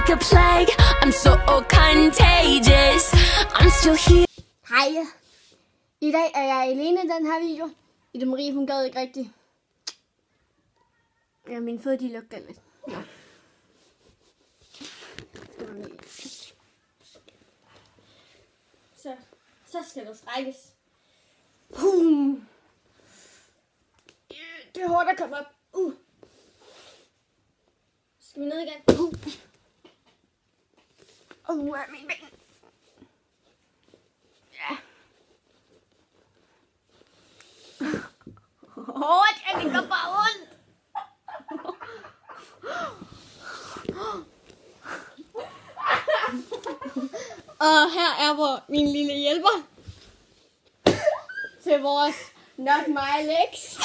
like a plague. I'm so contagious. I'm still here. Hej. I dag er jeg alene i den her video. Ida Marie, hun gad ikke rigtigt. Ja, mine fødder, de lugter lidt. Nå. Så skal der strækkes. Det er hårdt at komme op. Skal vi ned igen? Nu er min ben. Ja. Det går bare ondt. Og her er min lille hjælper til vores Not My Legs.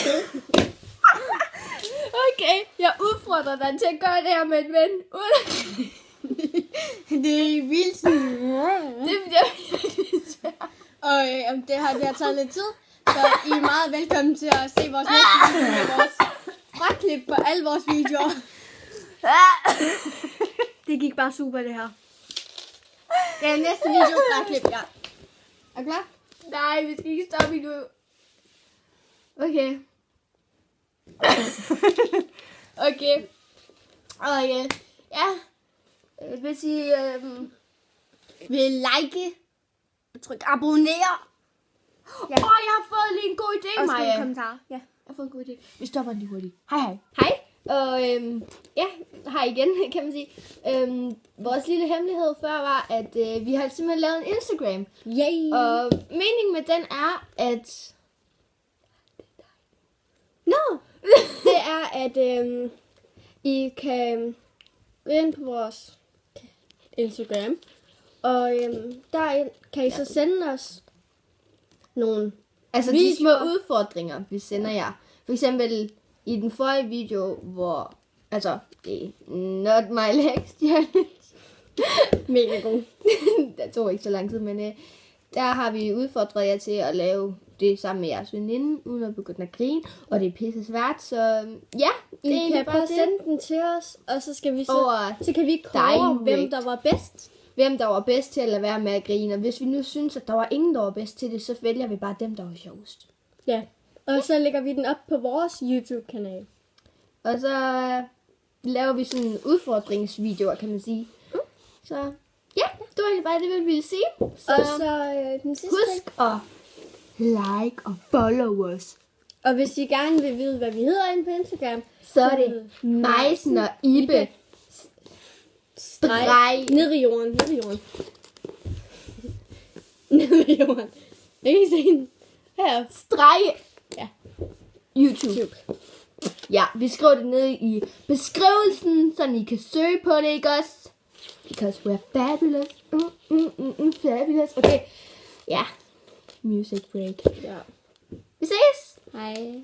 Okay, jeg udfordrer dig til at gøre det her med en ven. Det er vildt. Det bliver virkelig svært. Og det har taget lidt tid, så I er meget velkommen til at se vores næste video med vores fraklip på alle vores videoer. Det gik bare super, det her. Det er næste video fraklip, ja. Er du klar? Nej, vi skal ikke stoppe endnu. Okay. Okay. Og ja. Hvis I vil like, tryk abonner. Ja. Jeg har fået lige en god idé, Maja. Og kommentar. Ja, jeg har fået en god idé. Vi stopper lige hurtigt. Hej. Hej. Og ja, hej igen, kan man sige. Vores lille hemmelighed før var, at vi har simpelthen lavet en Instagram. Yay. Og meningen med den er, at det er, at I kan gå ind på vores Instagram, og der kan I så sende os nogle de små udfordringer, vi sender jer. For eksempel i den forrige video, hvor det er Not My Legs challenge. Mega god. Det tog ikke så lang tid, men der har vi udfordret jer til at lave det sammen med jeres veninde, uden at begynde at grine, og det er pisse svært, så ja, I kan bare sende den til os, og så skal vi så kan vi kåre, hvem der var bedst. Hvem der var bedst til at lade være med at grine, og hvis vi nu synes, at der var ingen, der var bedst til det, så vælger vi bare dem, der var sjovest. Ja, og så lægger vi den op på vores YouTube-kanal. Og så laver vi sådan udfordringsvideoer, kan man sige. Så ja, det var egentlig bare det, vi ville sige. Så, og så den sidste husk at like og follow os. Og hvis I gerne vil vide, hvad vi hedder inde på Instagram, så er det Majsen og Ibe. Streg. Ned i jorden. Ned i jorden. Jeg kan se den. Her. Streg. Ja. YouTube. Ja, vi skriver det ned i beskrivelsen, så I kan søge på det, ikke også? Because we're fabulous. Fabulous. Okay. Ja. Music break. Ja. Vi ses. Hej.